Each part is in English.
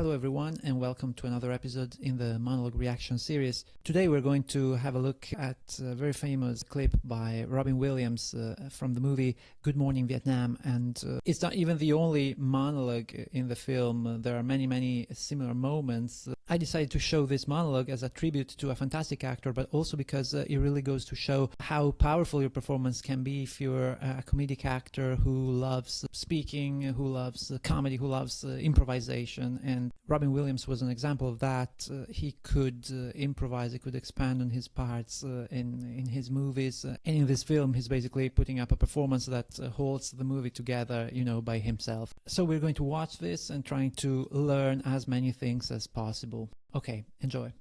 Hello everyone and welcome to another episode in the Monologue Reaction series. Today we're going to have a look at a very famous clip by Robin Williams from the movie Good Morning Vietnam, and it's not even the only monologue in the film. There are many similar moments. I decided to show this monologue as a tribute to a fantastic actor, but also because it really goes to show how powerful your performance can be if you're a comedic actor who loves speaking, who loves comedy, who loves improvisation. And Robin Williams was an example of that. He could improvise, he could expand on his parts in his movies. And in this film, he's basically putting up a performance that holds the movie together, by himself. So we're going to watch this and trying to learn as many things as possible. Okay, enjoy.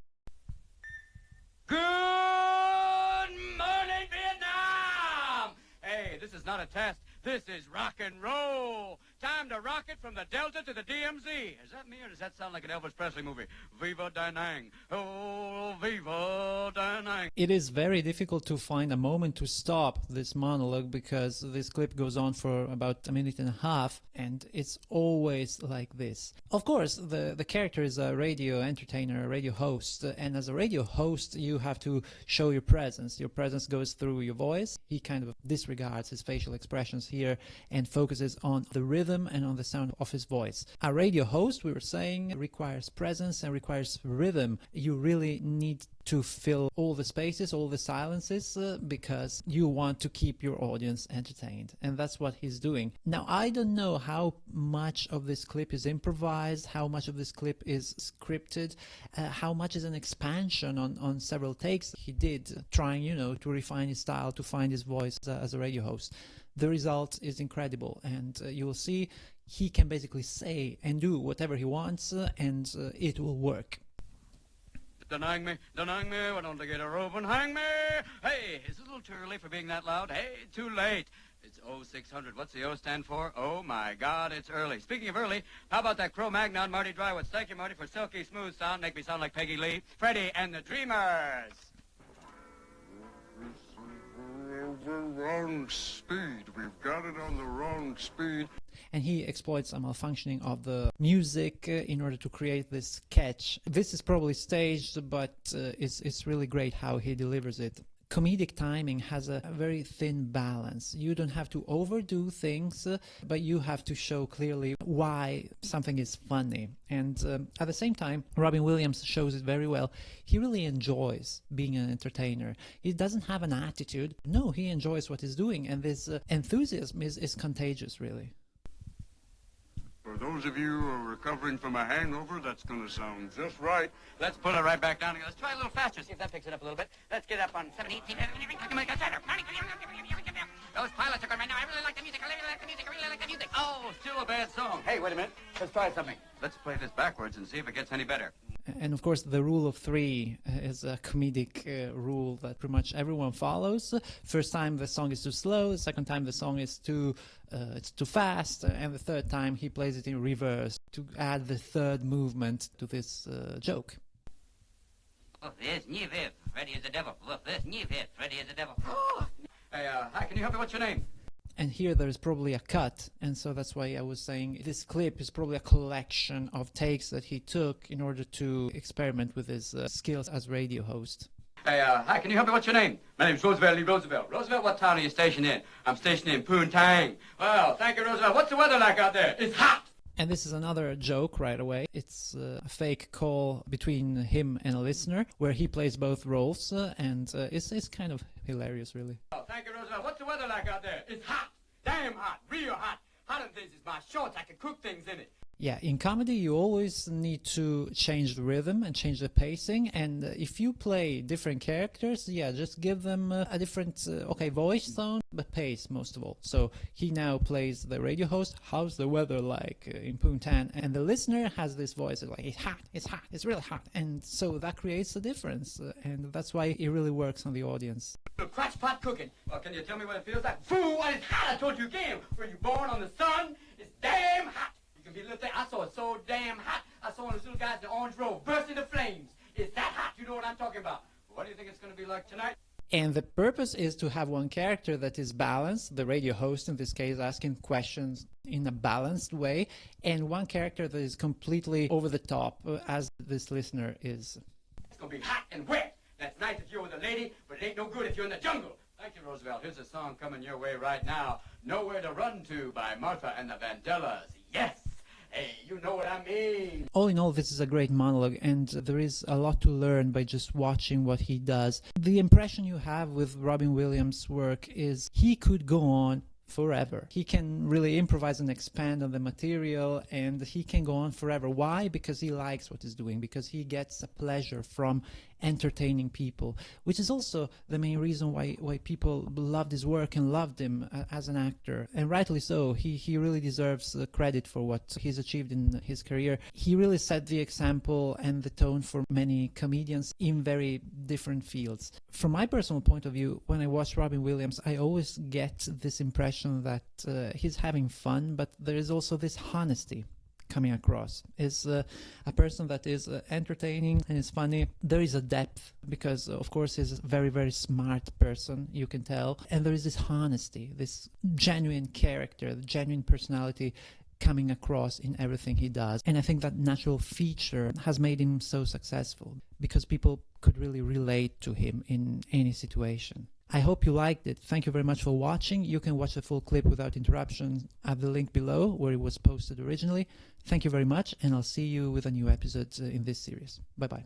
Good morning, Vietnam! Hey, this is not a test. This is rock and roll. Time to rock it from the Delta to the DMZ. Is that me or does that sound like an Elvis Presley movie? Viva Da Nang. Oh, Viva Da Nang. It is very difficult to find a moment to stop this monologue because this clip goes on for about a minute and a half and it's always like this. Of course, the character is a radio entertainer, a radio host, and as a radio host you have to show your presence. Your presence goes through your voice. He kind of disregards his facial expressions here and focuses on the rhythm and on the sound of his voice. A radio host, we were saying, requires presence and requires rhythm. You really need to fill all the spaces, all the silences, because you want to keep your audience entertained. And that's what he's doing. Now, I don't know how much of this clip is improvised, how much of this clip is scripted, how much is an expansion on several takes he did, trying, to refine his style, to find his voice as a radio host. The result is incredible, and you will see he can basically say and do whatever he wants, and it will work. Don't hang me, why don't I get a rope and hang me? Hey, it's a little too early for being that loud. Hey, too late. It's 0600. What's the O stand for? Oh my God, it's early. Speaking of early, how about that Cro-Magnon, Marty Drywood? Thank you, Marty, for silky smooth sound. Make me sound like Peggy Lee. Freddie and the Dreamers. The wrong speed. We've got it on the wrong speed. And he exploits a malfunctioning of the music in order to create this catch. This is probably staged, but it's really great how he delivers it. Comedic timing has a very thin balance. You don't have to overdo things, but you have to show clearly why something is funny. And at the same time, Robin Williams shows it very well. He really enjoys being an entertainer. He doesn't have an attitude. No, he enjoys what he's doing, and this enthusiasm is contagious, really. For those of you who are recovering from a hangover, that's going to sound just right. Let's pull it right back down again. Let's try a little faster, see if that picks it up a little bit. Let's get up on 17, 18. Those pilots are going right now. I really like the music. I really like the music. I really like the music. Oh, still a bad song. Hey, wait a minute. Let's try something. Let's play this backwards and see if it gets any better. And of course, the rule of three is a comedic rule that pretty much everyone follows. First time the song is too slow, the second time the song is too fast, and the third time he plays it in reverse to add the third movement to this joke. Look, there's Niviv. Freddy is the devil. Look, there's Niviv. Freddy is the devil. Hey, hi, can you help me? What's your name? And here there is probably a cut, and so that's why I was saying this clip is probably a collection of takes that he took in order to experiment with his skills as radio host. Hey, hi, can you help me? What's your name? My name's Roosevelt Lee Roosevelt. Roosevelt, what town are you stationed in? I'm stationed in Poontang. Well, thank you, Roosevelt. What's the weather like out there? It's hot! And this is another joke right away. It's a fake call between him and a listener where he plays both roles, and it's kind of hilarious, really. Oh, thank you, Roosevelt. What's the weather like out there? It's hot. Damn hot. Real hot. Hotter than this is my shorts. I can cook things in it. Yeah, in comedy you always need to change the rhythm and change the pacing, and if you play different characters, yeah, just give them a different, voice tone, but pace most of all. So he now plays the radio host, how's the weather like in Poontang, and the listener has this voice like, it's hot, it's really hot, and so that creates a difference, and that's why it really works on the audience. Crash pot cooking. Well, can you tell me what it feels like? Fool, what is hot? I told you again. Were you born on the sun? It's damn hot. You can be a little thing. I saw it so damn hot. I saw one of those little guys in the orange robe burst into flames. It's that hot. You know what I'm talking about. What do you think it's going to be like tonight? And the purpose is to have one character that is balanced, the radio host in this case, asking questions in a balanced way, and one character that is completely over the top, as this listener is. It's going to be hot and wet. That's nice if you're with a lady, but it ain't no good if you're in the jungle. Thank you, Roosevelt. Here's a song coming your way right now. Nowhere to Run To by Martha and the Vandellas. Yes! Hey, you know what I mean. All in all, this is a great monologue, and there is a lot to learn by just watching what he does. The impression you have with Robin Williams' work is he could go on forever. He can really improvise and expand on the material, and he can go on forever. Why? Because he likes what he's doing, because he gets a pleasure from entertaining people, which is also the main reason why people loved his work and loved him as an actor, and rightly so. He really deserves credit for what he's achieved in his career. He really set the example and the tone for many comedians in very different fields. From my personal point of view, when I watch Robin Williams, I always get this impression that he's having fun, but there is also this honesty coming across. Is a person that is entertaining and is funny. There is a depth, because of course he's a very, very smart person, you can tell, and there is this honesty, this genuine character, the genuine personality coming across in everything he does. And I think that natural feature has made him so successful, because people could really relate to him in any situation. I hope you liked it. Thank you very much for watching. You can watch the full clip without interruption at the link below where it was posted originally. Thank you very much, and I'll see you with a new episode in this series. Bye-bye.